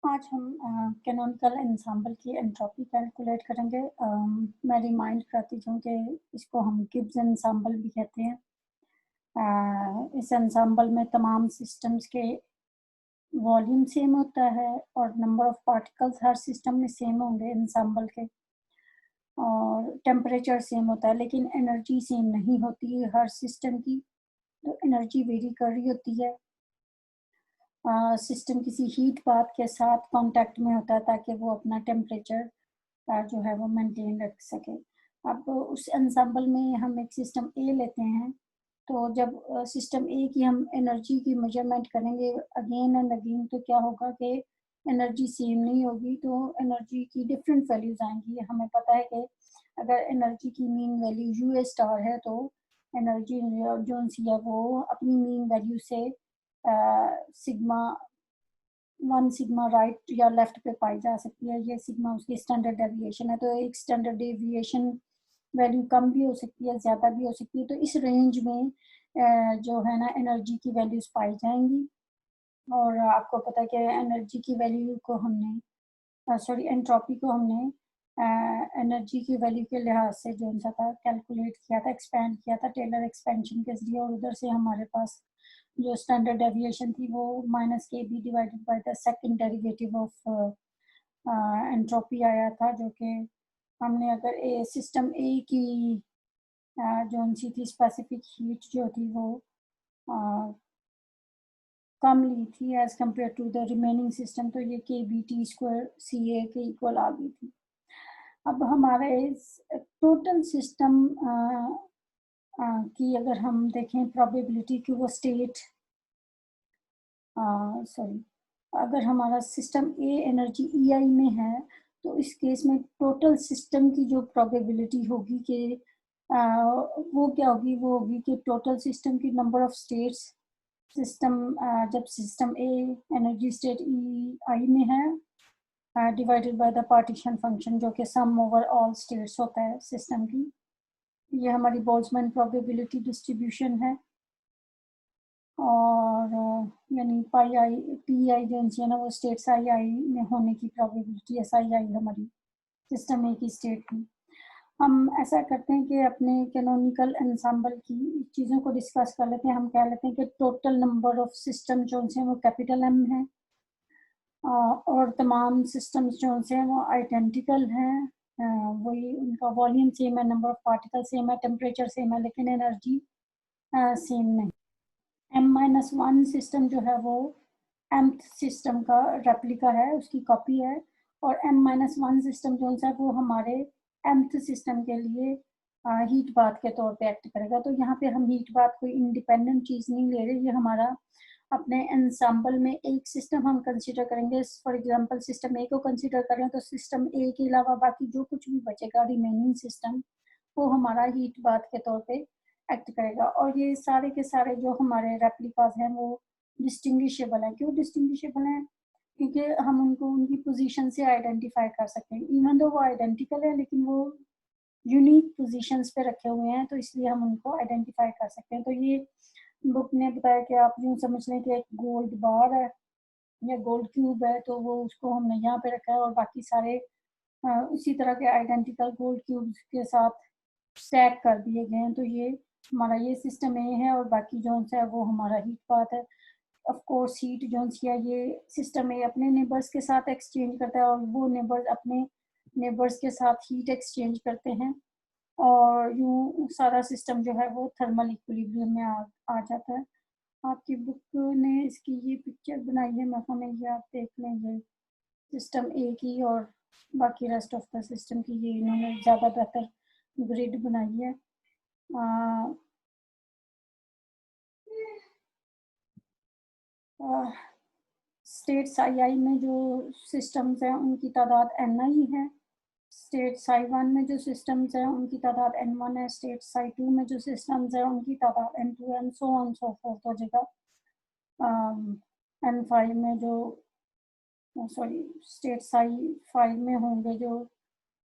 आज हम canonical ensemble की एंट्रोपी कैलकुलेट करेंगे। मैं रिमाइंड करती हूँ कि इसको हम गिब्स एंसेंबल भी कहते हैं। इस एंसेंबल में तमाम सिस्टम्स के वॉल्यूम सेम होता है और number of particles her system में सेम होंगे एंसेंबल के, और टेम्परेचर सेम होता है, लेकिन एनर्जी सेम नहीं होती है हर सिस्टम की। तो एनर्जी वेरी कर रही होती है। सिस्टम किसी हीट पाथ के साथ कांटेक्ट में होता है ताकि वो अपना टेम्परेचर जो है वो मेंटेन रख सके। अब उस एंसेंबल में हम एक सिस्टम ए लेते हैं, तो जब सिस्टम ए की हम एनर्जी की मेजरमेंट करेंगे अगेन एंड अगेन, तो क्या होगा कि एनर्जी सेम नहीं होगी, तो एनर्जी की डिफरेंट वैल्यूज आएंगी। हमें पता है कि अगर एनर्जी की मीन वैल्यू यू स्टार है, तो एनर्जी जो सी है वो अपनी मीन वैल्यू से सिग्मा 1 सिग्मा राइट या लेफ्ट पे पाई जा सकती है। ये सिग्मा उसकी स्टैंडर्ड डेविएशन है, तो एक स्टैंडर्ड डेविएशन वैल्यू कम भी हो सकती है, ज़्यादा भी हो सकती है। तो इस रेंज में जो है ना एनर्जी की वैल्यूज पाई जाएंगी। और आपको पता है कि एनर्जी की वैल्यू को हमने सॉरी एंट्रोपी को हमने एनर्जी की वैल्यू के लिहाज से जो सा था कैलकुलेट किया था, एक्सपेंड किया था टेलर एक्सपेंशन के जरिए, और उधर से हमारे पास जो स्टैंडर्ड डेविएशन थी वो माइनस के B divided by the second derivative of entropy आया था, जो कि हमने अगर ए सिस्टम ए की जो सी थी स्पेसिफिक हीट जो थी वो कम ली थी as compared to the remaining system, तो ये k B T square C A के इक्वल आ गई थी। अब हमारे टोटल सिस्टम की अगर हम देखें प्रोबेबिलिटी की वो स्टेट सॉरी अगर हमारा सिस्टम ए एनर्जी ई आई में है, तो इस केस में टोटल सिस्टम की जो प्रोबेबिलिटी होगी कि वो क्या होगी, वो होगी कि टोटल सिस्टम की नंबर ऑफ स्टेट्स सिस्टम जब सिस्टम ए एनर्जी स्टेट ई आई में है divided by the partition function, जो कि सम ओवर ऑल स्टेट्स होता है सिस्टम की। ये हमारी बोल्ट्जमैन प्रोबेबिलिटी डिस्ट्रीब्यूशन है। और यानी पाई आई पी आई जो है ना वो स्टेट्स आई आई में होने की प्रोबेबिलिटी एस आई आई हमारी सिस्टम ए की स्टेट की। हम ऐसा करते हैं कि अपने कैनोनिकल एंसेंबल की चीज़ों को डिस्कस कर लेते हैं। हम कह लेते हैं कि टोटल नंबर ऑफ सिस्टम जो हैं वो कैपिटल एम है, और तमाम सिस्टम्स जो हैं वो आइडेंटिकल हैं। वही उनका वॉल्यूम सेम है, नंबर ऑफ पार्टिकल सेम है, टेम्परेचर सेम है, लेकिन एनर्जी सेम नहीं। m-1 सिस्टम जो है वो mth सिस्टम का रेप्लिका है, उसकी कॉपी है। और m-1 सिस्टम जो है वो हमारे mth सिस्टम के लिए हीट बाथ के तौर पे एक्ट करेगा। तो यहाँ पे हम हीट बाथ कोई इंडिपेंडेंट चीज़ नहीं ले रहे, ये हमारा अपने एंसेंबल में एक सिस्टम हम कंसीडर करेंगे। फॉर एग्जांपल सिस्टम ए को कंसीडर करें, तो सिस्टम ए के अलावा बाकी जो कुछ भी बचेगा रिमेनिंग सिस्टम, वो हमारा हीट बाथ के तौर पे एक्ट करेगा। और ये सारे के सारे जो हमारे रेप्लिकाज हैं वो डिस्टिंग्विशेबल हैं। क्यों डिस्टिंग्विशेबल हैं? क्योंकि हम उनको उनकी पोजीशन से आइडेंटिफाई कर सकते हैं। इवन दो वो आइडेंटिकल है, लेकिन वो यूनिक पोजीशंस पे रखे हुए हैं, तो इसलिए हम उनको आइडेंटिफाई कर सकते हैं। तो ये बुक ने बताया कि आप यूँ समझ लें कि एक गोल्ड बार है या गोल्ड क्यूब है, तो वो उसको हमने यहाँ पे रखा है, और बाकी सारे उसी तरह के आइडेंटिकल गोल्ड क्यूब्स के साथ स्टैक कर दिए गए हैं। तो ये हमारा ये सिस्टम ए है, और बाकी जो है वो हमारा हीट पाथ है। ऑफ कोर्स हीट जो है ये सिस्टम ए अपने नेबर्स के साथ एक्सचेंज करता है, और वो नेबर्स अपने नेबर्स के साथ हीट एक्सचेंज करते हैं, और यूँ सारा सिस्टम जो है वो थर्मल इक्विलिब्रियम में आ जाता है। आपकी बुक ने इसकी ये पिक्चर बनाई है, मैं हमें ये आप देख लें, ये सिस्टम ए की और बाकी रेस्ट ऑफ द सिस्टम की, ये इन्होंने ज़्यादा बेहतर ग्रिड बनाई है। स्टेट्स आई आई में जो सिस्टम्स हैं उनकी तादाद एन आई है। स्टेट्स आई वन में जो सिस्टम्स हैं उनकी तादाद एन वन है। स्टेट्स आई टू में जो सिस्टम्स हैं उनकी तादाद N two N so on so forth हो जाएगा। एन फाइव में जो सॉरी स्टेट्स आई फाइव में होंगे जो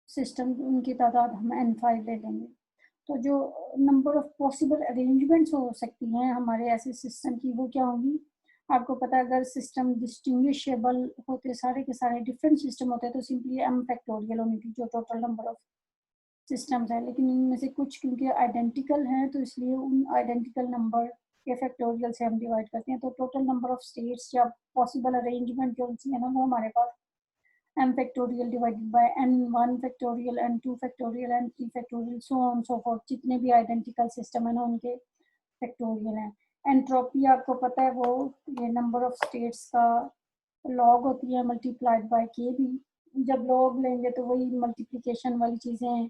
सिस्टम, उनकी तादाद हम एन फाइव ले लेंगे। तो जो नंबर ऑफ पॉसिबल अरेंजमेंट्स हो सकती हैं हमारे ऐसे सिस्टम की, वो क्या होंगी? आपको पता है अगर सिस्टम डिस्टिंग्विशेबल होते, सारे के सारे डिफरेंट सिस्टम होते हैं, तो सिंपली m फैक्टोरियल होनी थी जो टोटल नंबर ऑफ सिस्टम्स है। लेकिन इनमें से कुछ क्योंकि आइडेंटिकल हैं तो इसलिए उन आइडेंटिकल नंबर के फैक्टोरियल से हम डिवाइड करते हैं। तो टोटल नंबर ऑफ स्टेट्स या पॉसिबल अरेंजमेंट जो है ना, वो हमारे पास m factorial divided by n1 factorial, n2 factorial, n3 factorial, so on so fourth, जितने भी आइडेंटिकल सिस्टम है ना उनके फैक्टोरियल हैं। एंट्रोपी आपको पता है वो ये नंबर ऑफ स्टेट्स का लॉग होती है मल्टीप्लाइड बाय के भी। जब लॉग लेंगे तो वही मल्टीप्लिकेशन वाली चीज़ें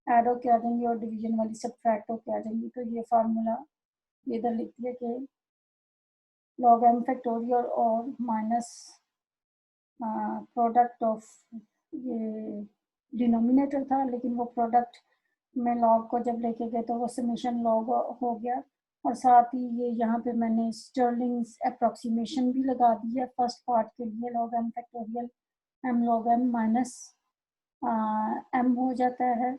ऐड होके आ जाएंगी और डिवीजन वाली सब्ट्रैक्ट होके आ जाएंगी। तो ये फार्मूला ये इधर लिखती है कि लॉग m फैक्टोरियल और माइनस प्रोडक्ट ऑफ, ये डिनोमिनेटर था लेकिन वो प्रोडक्ट में लॉग को जब लेके गए तो वो समेशन लॉग हो गया। और साथ ही ये यहाँ पे मैंने स्टर्लिंग्स अप्रॉक्सीमेशन भी लगा दी है फर्स्ट पार्ट के लिए। Log m factorial m log m minus m हो जाता है।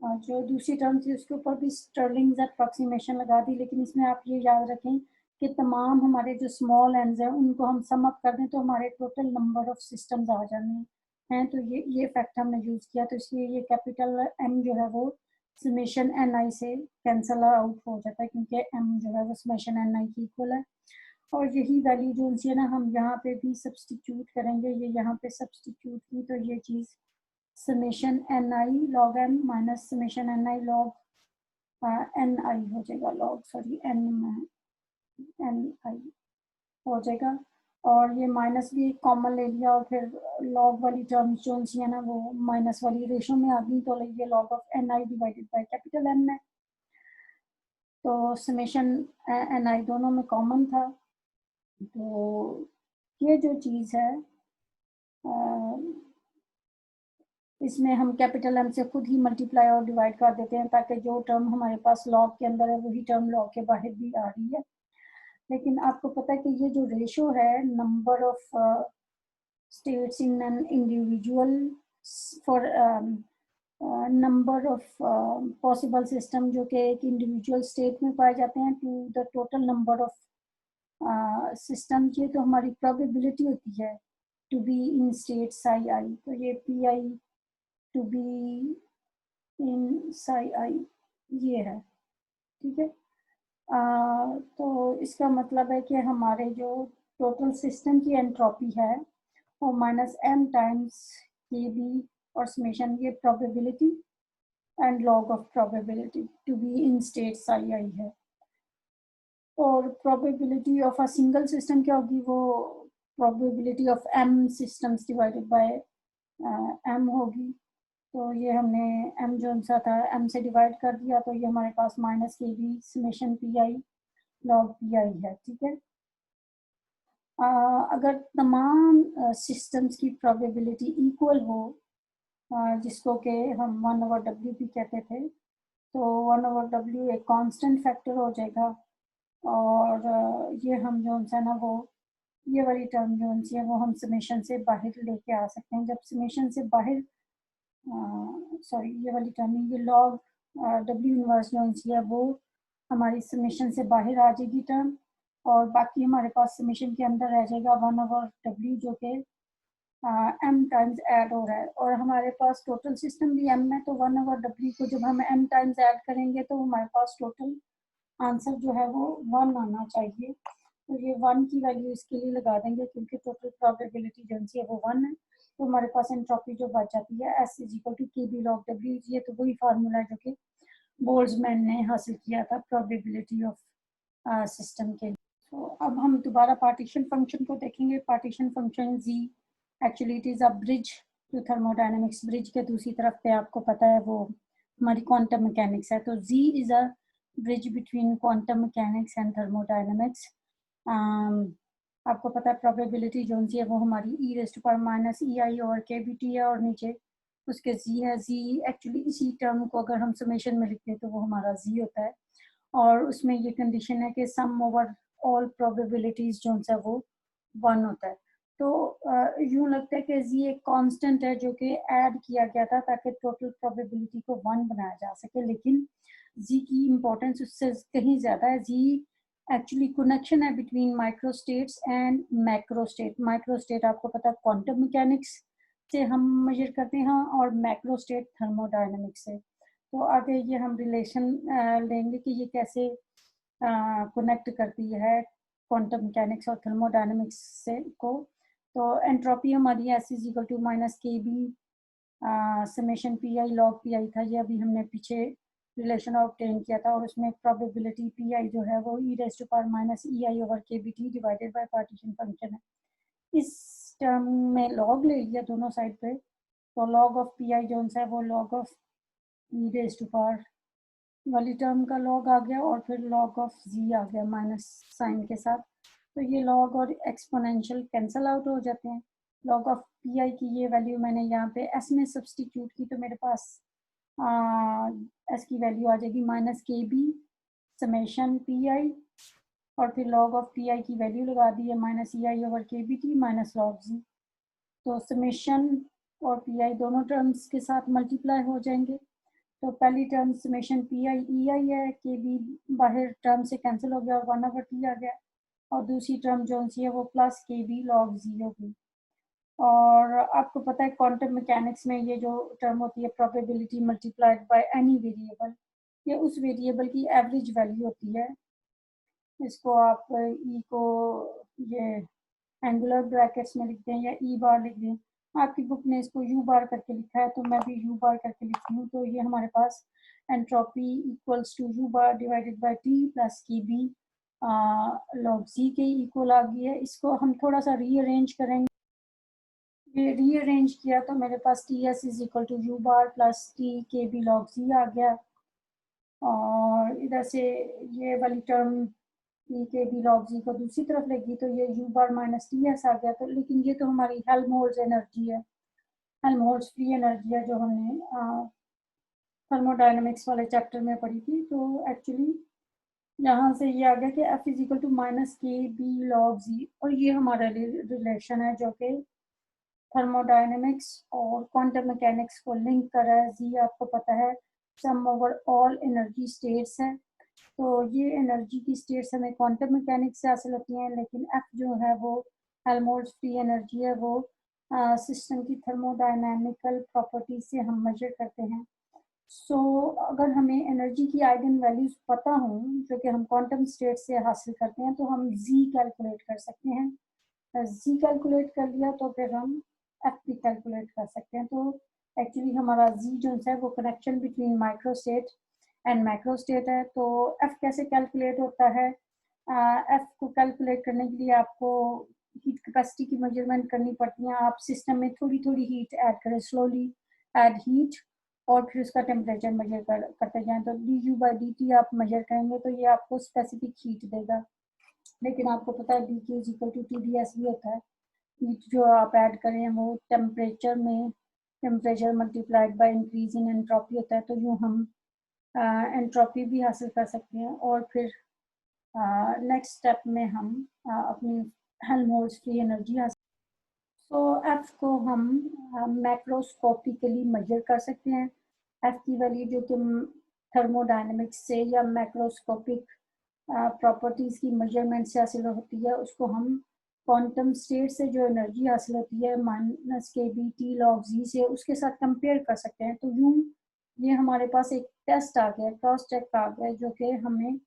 और जो दूसरी टर्म थी उसके ऊपर भी स्टर्लिंग्स अप्रॉक्सीमेशन लगा दी। लेकिन इसमें आप ये याद रखें कि तमाम हमारे जो स्मॉल एंड्स हैं उनको हम सम अप कर दें तो हमारे टोटल नंबर ऑफ सिस्टम्स आ जाने हैं। तो ये फैक्ट हमने यूज़ किया, तो इसलिए ये कैपिटल M जो है वो समेशन ni से कैंसल आउट हो जाता है क्योंकि m जो है वो समेशन ni की इक्वल है। और यही वैल्यू जो है ना हम यहाँ पे भी सब्सटीट्यूट करेंगे, ये यहाँ पे सब्सटीट्यूट की तो ये चीज़ summation ni log m minus summation ni log ni हो जाएगा, लॉग सॉरी ni हो जाएगा। और ये माइनस भी एक कॉमन ले लिया और फिर लॉग वाली टर्म्स जो है ना वो माइनस वाली रेशो में आ गई, तो ये log of ni divided by capital M है। तो समेशन ni दोनों में कॉमन था। तो ये जो चीज़ है इसमें हम कैपिटल M से खुद ही मल्टीप्लाई और डिवाइड कर देते हैं ताकि जो टर्म हमारे पास लॉग के अंदर है वही टर्म लॉग के बाहर भी आ रही है। लेकिन आपको पता है कि ये जो रेशो है number of states in an individual for number of possible system जो कि एक इंडिविजुअल स्टेट में पाए जाते हैं to the total number of system, ये तो हमारी प्रोबेबिलिटी होती है to be in state psi I. तो ये P I to be in psi I ये है, ठीक है। तो इसका मतलब है कि हमारे जो टोटल सिस्टम की एंट्रोपी है वो minus m times K B और समेशन ये probability and log of probability to be in state psi I है। और probability of a single system क्या होगी, वो probability of m systems divided by m होगी। तो ये हमने m जो सा था m से डिवाइड कर दिया, तो ये हमारे पास माइनस के B summation P I log P I है, ठीक है। अगर तमाम सिस्टम्स की प्रोबेबिलिटी इक्वल हो, जिसको कि हम 1/w भी कहते थे, तो 1/w एक कांस्टेंट फैक्टर हो जाएगा। और ये हम जो है ना वो ये वाली टर्म जो है वो हम समेशन से बाहर लेके आ सकते हैं। जब समेशन से बाहर सॉरी ये वाली टर्म ये लॉग w इनवर्स जो है वो हमारी समेशन से बाहर आ जाएगी टर्म, और बाकी हमारे पास समेशन के अंदर रह जाएगा 1/w जो कि m टाइम्स ऐड हो रहा है। और हमारे पास टोटल सिस्टम भी m है, तो 1/w को जब हम m टाइम्स ऐड करेंगे तो हमारे पास टोटल आंसर जो है वो 1 आना चाहिए। तो ये 1 की वैल्यू इसके लिए लगा देंगे क्योंकि टोटल प्रोबेबिलिटी जो है वो 1 है। तो हमारे पास एंट्रोपी जो बच जाती है S इक्वल टू के बी लॉग W। ये तो वही फार्मूला है जो कि बोल्ट्जमैन ने हासिल किया था प्रोबेबिलिटी ऑफ सिस्टम के। तो अब हम दोबारा पार्टीशन फंक्शन को देखेंगे। Partition function z actually it is a bridge to thermodynamics. Bridge के दूसरी तरफ पे आपको पता है वो हमारी क्वांटम मैकेनिक्स है। तो z is a bridge between quantum mechanics and thermodynamics. आपको पता है प्रोबेबिलिटी जो है वो हमारी e raise to power minus E I और के बी टी है, और नीचे उसके z है। z एक्चुअली इसी टर्म को अगर हम समेशन में लिखते हैं तो वो हमारा z होता है, और उसमें ये कंडीशन है कि सम ओवर ऑल प्रोबेबिलिटीज जो है वो 1 होता है। तो यूँ लगता है कि z एक कांस्टेंट है जो कि ऐड किया गया था ताकि टोटल प्रोबेबिलिटी को 1 बनाया जा सके, लेकिन z की इम्पोर्टेंस उससे कहीं ज़्यादा है। z एक्चुअली कनेक्शन है between micro states and macro state. Micro state आपको पता है क्वांटम मैकेनिक्स से हम मेजर करते हैं, और मैक्रो स्टेट थर्मोडायनेमिक्स से। तो आगे ये हम रिलेशन लेंगे कि ये कैसे कनेक्ट करती है क्वांटम मैकेनिक्स और थर्मोडायनेमिक्स से को। तो एंट्रोपी हमारी S is equal to minus के B summation P I log P I था, ये अभी हमने पीछे रिलेशन ऑब्टेन किया था, और उसमें प्रोबेबिलिटी पी आई जो है वो E raise to power minus E I over के B T divided by partition function है। इस टर्म में लॉग ले लिया दोनों साइड पे, तो लॉग ऑफ पी आई जो है वो log of E raise to power वाली टर्म का लॉग आ गया, और फिर लॉग ऑफ जी आ गया माइनस साइन के साथ। तो ये लॉग और एक्सपोनेंशियल कैंसिल आउट हो जाते हैं। लॉग ऑफ पी आई की ये वैल्यू मैंने यहाँ पे एस में सब्सटीट्यूट की, तो मेरे पास एस की वैल्यू आ जाएगी माइनस के बी समेशन पी आई, और फिर लॉग ऑफ पी आई की वैल्यू लगा दी है माइनस ई आई ओवर के B T minus log G. तो समेशन और पी आई दोनों टर्म्स के साथ मल्टीप्लाई हो जाएंगे। तो पहली टर्म समेशन पी आई ई आई है, के बी बाहर टर्म से कैंसिल हो गया और 1/t आ गया, और दूसरी टर्म जो सी है वो प्लस के बी लॉग जी होगी। और आपको पता है क्वांटम मैकेनिक्स में ये जो टर्म होती है probability multiplied by any variable, ये उस वेरिएबल की एवरेज वैल्यू होती है। इसको आप ई को ये एंगुलर ब्रैकेट्स में लिखते हैं या ई बार लिख दें। आपकी बुक ने इसको यू बार करके लिखा है, तो मैं भी यू बार करके लिखती हूँ। तो ये हमारे पास entropy equals to U bar divided by T plus K B log C के इक्वल आ गई है। इसको हम थोड़ा सा रीअरेंज करेंगे। ये रीअरेंज किया तो मेरे पास T S is equal to U bar plus T K B log C आ गया, और इधर से ये वाली term T K B log G को दूसरी तरफ लेगी, तो ये U bar minus T S आ गया। तो लेकिन ये तो हमारी हेल्महोल्ट्ज एनर्जी है, हेल्महोल्ट्ज फ्री एनर्जी है, जो हमने थर्मोडायनेमिक्स वाले चैप्टर में पढ़ी थी। तो एक्चुअली यहाँ से ये आ गया कि F is equal to minus के बी लॉग जी, और ये हमारा रिलेशन है जो कि थर्मोडायनेमिक्स और क्वांटम मैकेनिक्स को लिंक कर रहा है। जी आपको पता है सम ओवर ऑल एनर्जी स्टेट्स है, तो ये एनर्जी की स्टेट्स हमें क्वांटम मैकेनिक्स से हासिल होती हैं, लेकिन एफ जो है वो हेल्महोल्ट्ज फ्री एनर्जी है, वो सिस्टम की थर्मोडायनामिकल प्रॉपर्टी से हम मेजर करते हैं। सो अगर हमें एनर्जी की आइगन वैल्यूज पता हो जो कि हम क्वांटम स्टेट से हासिल करते हैं, तो हम जी कैलकुलेट कर सकते हैं। जी कैलकुलेट कर लिया तो फिर हम एफ भी कैलकुलेट कर सकते हैं। तो एक्चुअली हमारा जी जो है वो connection between micro state and macro state है। तो एफ कैसे कैलकुलेट होता है? एफ को कैलकुलेट करने के लिए आपको हीट कैपेसिटी की मेजरमेंट करनी पड़ती है। आप सिस्टम में थोड़ी थोड़ी हीट ऐड करें, स्लोली ऐड हीट, और फिर उसका टेम्परेचर मेजर करते जाएं। तो D you by D T आप मेजर करेंगे तो ये आपको स्पेसिफिक हीट देगा। लेकिन आपको पता है D Q is equal to T D S भी होता है। हीट जो आप ऐड करें वो टेम्परेचर में temperature multiplied by increase in entropy होता है। तो यूँ हम एंट्रोपी भी हासिल कर सकते हैं, और फिर नेक्स्ट स्टेप में हम अपनी हेल्महोल्ट्ज फ्री एनर्जी हासिल। तो एफ को हम मैक्रोस्कोपिकली मेजर कर सकते हैं। एफ की वैल्यू जो कि थर्मोडायनेमिक्स से या मैक्रोस्कोपिक प्रॉपर्टीज की मेजरमेंट से हासिल होती है, उसको हम क्वांटम स्टेट से जो एनर्जी हासिल होती है माइनस के बी टी लॉग जी से, उसके साथ कंपेयर कर सकते हैं। तो यूँ ये हमारे पास एक टेस्ट आ गया, क्रॉस चेक आ गया, जो कि हमें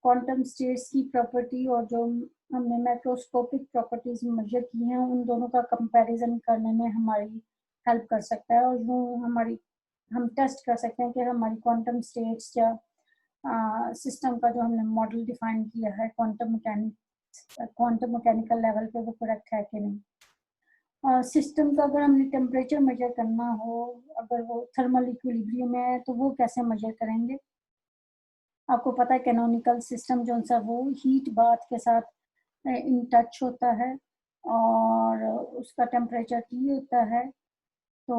क्वांटम स्टेट्स की प्रॉपर्टी और जो हमने मैक्रोस्कोपिक प्रॉपर्टीज मेजर की हैं उन दोनों का कंपैरिजन करने में हमारी हेल्प कर सकता है। और वो हमारी हम टेस्ट कर सकते हैं कि हमारी क्वांटम स्टेट्स या सिस्टम का जो हमने मॉडल डिफाइन किया है क्वांटम मैकेनिकल लेवल पे वो करेक्ट है कि नहीं। सिस्टम का अगर हमने टेम्परेचर मेजर करना हो, अगर वो थर्मल इक्विलिब्रियम में है, तो वो कैसे मेजर करेंगे? आपको पता है कैनोनिकल सिस्टम जो सा वो हीट बाथ के साथ इन टच होता है, और उसका टेम्परेचर टी होता है। तो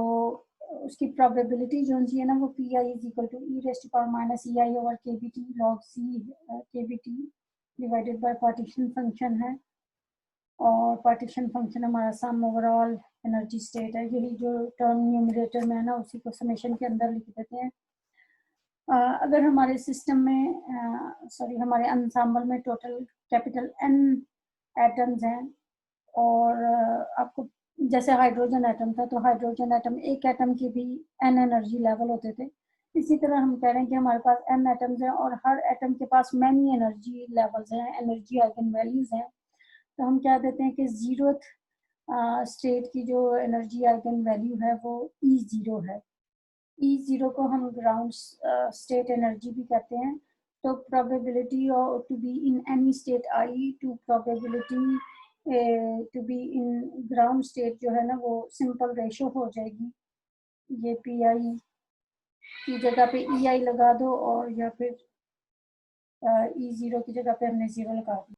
उसकी प्रोबेबिलिटी जो है ना वो P I is equal to E raise to power minus E I over के B T log C k B T divided by partition function है। और पार्टीशन फंक्शन हमारा सम ओवरऑल एनर्जी स्टेट है। यही जो टर्म न्यूमरेटर में है ना उसी को समेशन के अंदर लिख देते हैं। अगर हमारे सिस्टम में हमारे अंसाम्बल में टोटल कैपिटल N एटम्स हैं और आपको जैसे हाइड्रोजन एटम था, तो हाइड्रोजन एटम एक एटम की भी N एनर्जी लेवल होते थे। इसी तरह हम कह रहे हैं कि हमारे पास M एटम्स हैं और हर एटम के पास मैनी एनर्जी लेवल्स हैं, एनर्जी आइगन वैल्यूज हैं। तो हम क्या देते हैं कि जीरोथ स्टेट की जो एनर्जी आइगन वैल्यू है वो E0 है। E0 को हम ग्राउंड स्टेट एनर्जी भी कहते हैं। तो probability to be in any state I to probability to be in ground state जो है ना वो सिंपल रेशो हो जाएगी। ये PI की जगह पे EI लगा दो और या फिर E0 की जगह पे हमने 0 लगा दी।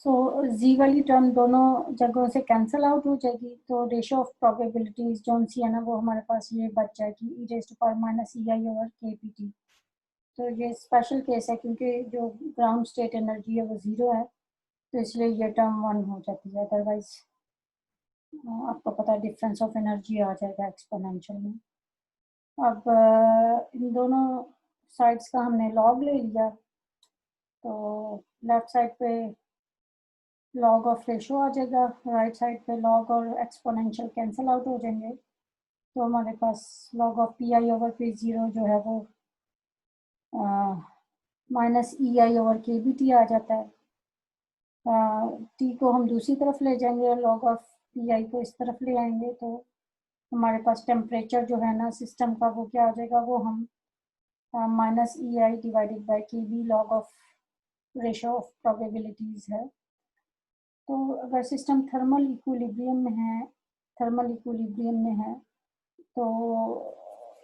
सो जी वाली टर्म दोनों जगहों से कैंसिल आउट हो जाएगी, तो रेशियो ऑफ प्रोबेबिलिटीज जो सी है ना वो हमारे पास ये बच जाएगी e⁻⁻ei/kpt। तो ये स्पेशल केस है क्योंकि जो ग्राउंड स्टेट एनर्जी है वो 0 है, तो इसलिए ये टर्म 1 हो जाती है। अदरवाइज आपको पता है डिफरेंस ऑफ एनर्जी आ जाएगा एक्सपोनेंशियल में। अब इन दोनों साइड्स का हमने लॉग ले लिया, तो लेफ्ट साइड पे लॉग ऑफ रेशो आ जाएगा, राइट साइड पे लॉग और एक्सपोनेंशियल कैंसिल आउट हो जाएंगे। तो हमारे पास लॉग ऑफ PI/P0 जो है वो -EI/kBT आ जाता है। T को हम दूसरी तरफ ले जाएंगे और लॉग ऑफ PI को इस तरफ ले आएंगे, तो हमारे पास टेम्परेचर जो है ना सिस्टम का वो क्या आ जाएगा, वो हम -EI/kB log of ratio of probabilities है। तो अगर सिस्टम थर्मल इक्विलिब्रियम में है तो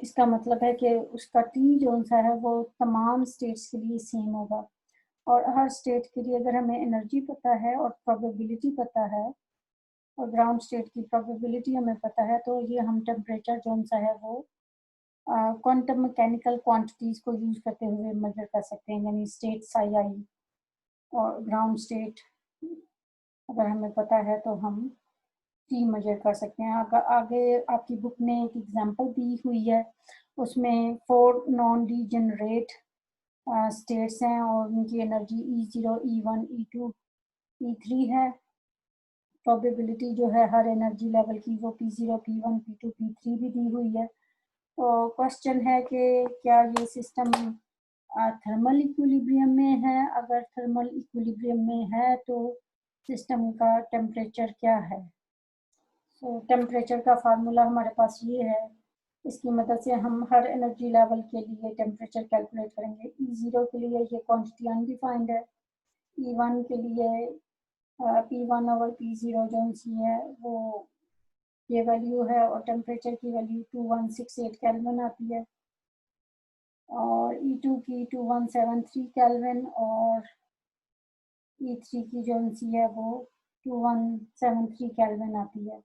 इसका मतलब है कि उसका T जो सा है वो तमाम स्टेट्स के लिए सेम होगा, और हर स्टेट के लिए अगर हमें एनर्जी पता है और प्रोबेबिलिटी पता है और ग्राउंड स्टेट की प्रोबेबिलिटी हमें पता है, तो ये हम टेम्परेचर जो सा है वो क्वांटम मैकेनिकल क्वांटिटीज को यूज करते हुए मेजर कर सकते हैं, यानी स्टेट psi और ग्राउंड स्टेट अगर हमें पता है तो हम T मेजर कर सकते हैं। आगे आपकी बुक में एक एग्जांपल दी हुई है, उसमें 4 नॉन डीजेनरेट स्टेट्स हैं और उनकी energy E0, E1, E2, E3 है। प्रोबेबिलिटी जो है हर एनर्जी लेवल की वो P0, P1, P2, P3 भी दी हुई है। तो क्वेश्चन है कि क्या ये सिस्टम थर्मल इक्विलिब्रियम में है? अगर थर्मल इक्विलिब्रियम में है तो सिस्टम का टेम्परेचर क्या है? तो टेम्परेचर का फार्मूला हमारे पास ये है, इसकी मदद से हम हर एनर्जी लेवल के लिए टेम्परेचर कैलकुलेट करेंगे। E0 के लिए ये क्वांटिटी अनडिफाइंड है, E1 के लिए P1/P0 जो सी है वो ये वैल्यू है और टेम्परेचर की वैल्यू 2168 केल्विन आती है, और E2 की 2173 केल्विन और E3 की जो सी है वो 2173 केल्विन आती है।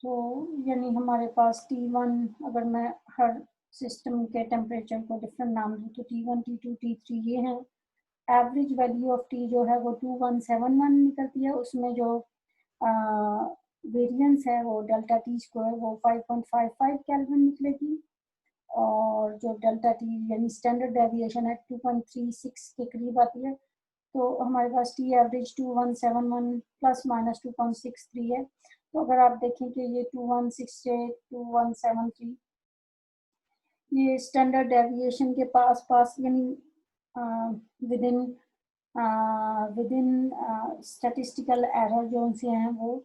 तो यानी हमारे पास T1, अगर मैं हर सिस्टम के टेम्परेचर को डिफरेंट नाम दूँ तो T1, T2, T3 ये हैं। एवरेज वैल्यू ऑफ T जो है वो 2171 निकलती है, उसमें जो वेरिएंस है वो डेल्टा T स्क्वायर वो 5.55 केल्विन निकलेगी, और जो डेल्टा T यानी स्टैंडर्ड डेविएशन है 2.36 के करीब आती है। तो हमारे पास T एवरेज 2171 प्लस माइनस 2.63 है। तो अगर आप देखें कि ये 2168, 2173 ये स्टैंडर्ड डेविएशन के पास यानी विदिन स्टैटिस्टिकल एरर जो उनसे हैं वो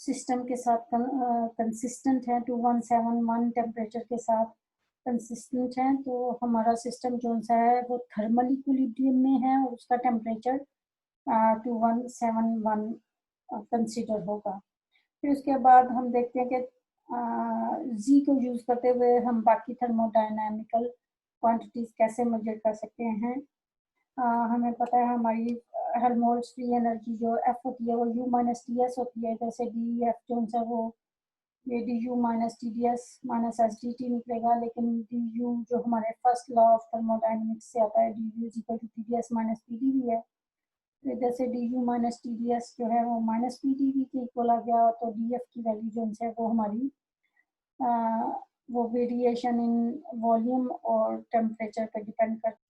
सिस्टम के साथ कंसिस्टेंट है, 2171 टेम्परेचर के साथ कंसिस्टेंट है। तो हमारा सिस्टम जो सा है वो थर्मल इक्विलिब्रियम में है और उसका टेम्परेचर 2171 कंसिडर होगा। फिर उसके बाद हम देखते हैं कि जी को यूज़ करते हुए हम बाकी थर्मोडायनामिकल क्वांटिटीज़ कैसे मेजर कर सकते हैं। हमें पता है हमारी हेल्महोल्ट्ज़ फ्री एनर्जी जो F होती है वो U-TS होती है। जैसे DEF जो है वो ये DU-TDS-SDT निकलेगा, लेकिन DU जो हमारे फर्स्ट लॉ ऑफ थर्मोडायनेमिक्स से आता है DU=TDS-PdV है। तो इधर से DU-TDS जो है वो -PdV के इक्वल आ गया, तो DF की वैल्यू जो है वो हमारी वो वेरिएशन इन वॉल्यूम और टेम्परेचर पे डिपेंड करता है।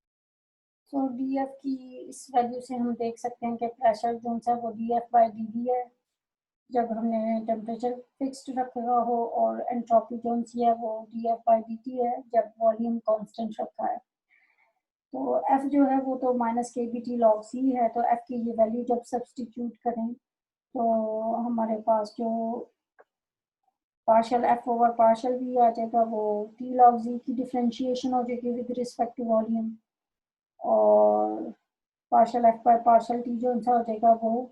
सो डी एफ की इस वैल्यू से हम देख सकते हैं कि प्रेशर जो सा वो D F by D V है जब हमने टेम्परेचर फिक्स्ड रखा हो, और एंट्रोपी जो सी है वो D F by D T है जब वॉल्यूम कांस्टेंट रखा है। तो एफ जो है वो तो माइनस के बी टी लॉग सी है, तो एफ की ये वैल्यू जब सब्सटीट्यूट करें तो हमारे पास जो partial F over partial V आ जाएगा वो टी लॉग जी की डिफ्रेंशिएशन हो जाएगी विद रिस्पेक्ट टू वॉल्यूम, और partial F by partial T जो सा हो जाएगा वो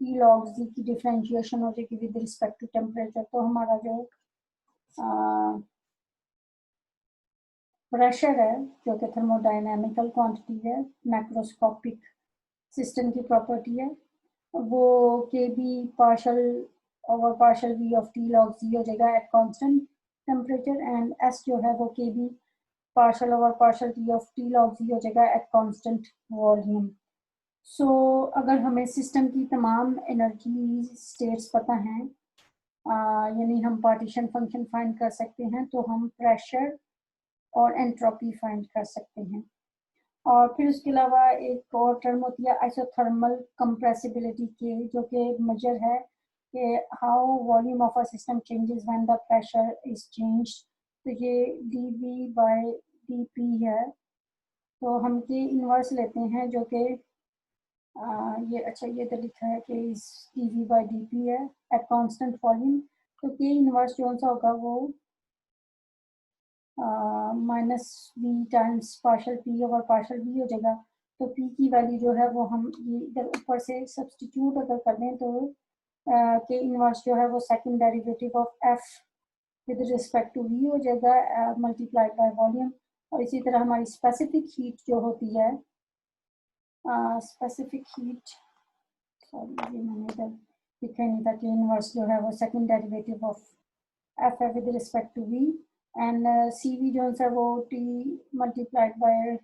टी लॉग जी की डिफ्रेंशिएशन हो जाएगी विद रिस्पेक्ट टू टेम्परेचर। तो हमारा जो प्रेशर है जो कि थर्मोडायनेमिकल क्वांटिटी है, मैक्रोस्कोपिक सिस्टम की प्रॉपर्टी है, वो के B partial over partial V of T log G हो जाएगा at constant temperature, and S जो है वो के B partial over partial T of T log G हो जाएगा एट कांस्टेंट वॉल्यूम। सो अगर हमें सिस्टम की तमाम एनर्जी स्टेट्स पता हैं, यानी हम पार्टीशन फंक्शन फाइंड कर सकते हैं, तो हम प्रेशर और एंट्रोपी फाइंड कर सकते हैं। और फिर उसके अलावा एक और टर्म होती है आइसोथर्मल कंप्रेसिबिलिटी के, जो कि मेजर है कि how volume of a system changes when the pressure is changed. तो ये D V by D P है, तो हम के इन्वर्स लेते हैं जो कि ये अच्छा ये तो लिखा है कि इस D V by D P है एट कॉन्स्टेंट वॉल्यूम, तो के इन्वर्स जो सा होगा वो minus V times partial P over partial V हो जाएगा। तो पी की वैल्यू जो है वो हम ये इधर ऊपर से सब्सटीट्यूट अगर कर दें तो के इनवर्स जो है वो second derivative of F with respect to V हो जाएगा मल्टीप्लाइड बाय वॉल्यूम। और इसी तरह हमारी स्पेसिफिक हीट जो होती है, स्पेसिफिक हीट, सॉरी ये मैंने इधर लिखा नहीं था, के इनवर्स जो है वो सेकंड डेरिवेटिव ऑफ एफ है with respect to V, and C V जो है वो T multiplied by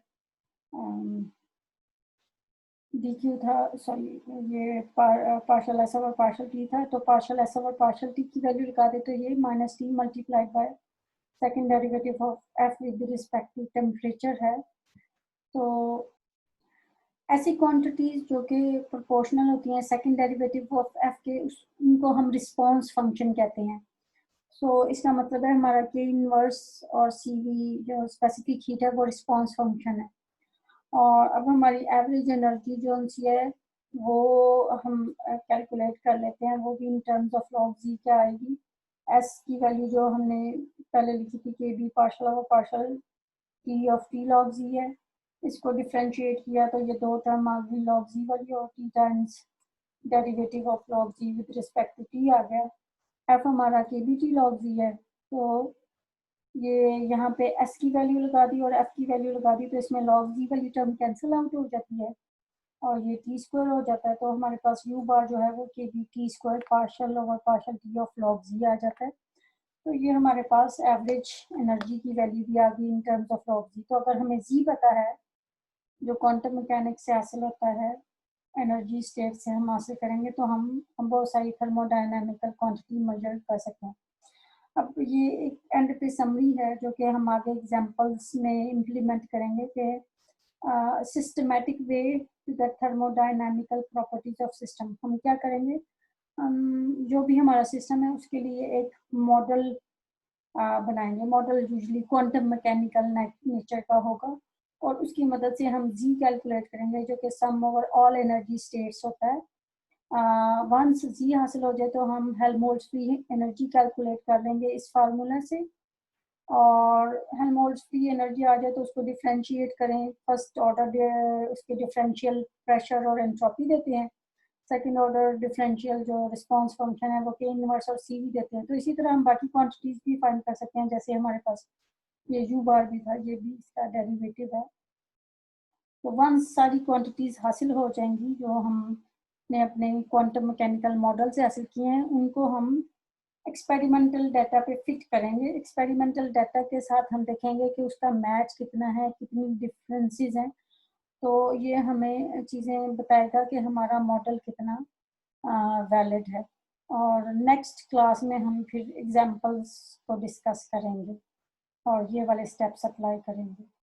D Q था, सॉरी ये partial S over partial T था, तो partial S over partial T की वैल्यू लगा दे तो ये minus T multiplied by second derivative of F with respect to temperature है। तो ऐसी क्वांटिटीज जो कि प्रोपोर्शनल होती हैं सेकेंड डेरिवेटिव ऑफ एफ के, उनको हम रिस्पॉन्स फंक्शन कहते हैं। सो इसका मतलब है हमारा के इनवर्स और सी वी जो स्पेसिफिक हीट है वो रिस्पॉन्स फंक्शन है। और अब हमारी एवरेज एनर्जी जो सी है वो हम कैलकुलेट कर लेते हैं, वो भी इन टर्म्स ऑफ लॉग जी क्या आएगी। एस की वैल्यू जो हमने पहले लिखी थी के बी पार्शल और partial T of T log जी है, इसको डिफ्रेंशिएट किया तो ये दो टर्म आ गई लॉग जी वाली, और T times derivative of log G with respect to T आ गया। एफ हमारा के बी टी लॉग जी है, तो ये यहाँ पे एस की वैल्यू लगा दी और एफ की वैल्यू लगा दी, तो इसमें लॉग जी वाली टर्म कैंसिल आउट हो जाती है और ये टी स्क्वायर हो जाता है। तो हमारे पास यू बार जो है वो के B T square partial over partial T of log G आ जाता है। तो ये हमारे पास एवरेज एनर्जी की वैल्यू भी आ गई in terms of log G. तो अगर हमें जी पता है जो क्वांटम मैकेनिक्स से हासिल होता है, एनर्जी स्टेट से हम हासिल करेंगे, तो हम बहुत सारी थर्मोडायनामिकल क्वांटिटी मेजर कर सकते हैं। अब ये एक एंड पे समरी है जो कि हम आगे एग्जांपल्स में इम्प्लीमेंट करेंगे कि systematic way to the thermodynamical properties of system. हम क्या करेंगे, जो भी हमारा सिस्टम है उसके लिए एक मॉडल बनाएंगे। Model usually quantum mechanical nature का होगा, और उसकी मदद से हम जी कैलकुलेट करेंगे जो कि सम ओवर ऑल एनर्जी स्टेट्स होता है। वंस जी हासिल हो जाए तो हम हेल्महोल्ट्ज फ्री एनर्जी कैलकुलेट कर लेंगे इस फार्मूला से, और हेल्महोल्ट्ज फ्री एनर्जी आ जाए तो उसको डिफ्रेंशिएट करें, फर्स्ट ऑर्डर उसके डिफरेंशियल प्रेशर और एंट्रोपी देते हैं, सेकंड ऑर्डर डिफरेंशियल जो रिस्पांस फंक्शन है वो के इनवर्स और सी भी देते हैं। तो इसी तरह हम बाकी क्वांटिटीज भी फाइंड कर सकते हैं, जैसे हमारे पास ये यू बार भी था, ये भी इसका डेरिवेटिव है। तो वंस सारी क्वांटिटीज हासिल हो जाएंगी जो हमने अपने क्वांटम मैकेनिकल मॉडल से हासिल किए हैं, उनको हम एक्सपेरिमेंटल डाटा पे फिट करेंगे। एक्सपेरिमेंटल डाटा के साथ हम देखेंगे कि उसका मैच कितना है, कितनी डिफरेंसेस हैं। तो ये हमें चीज़ें बताएगा कि हमारा मॉडल कितना वैलिड है। और नेक्स्ट क्लास में हम फिर एग्जांपल्स को डिस्कस करेंगे। और ये वाले स्टेप्स अप्लाई करेंगे।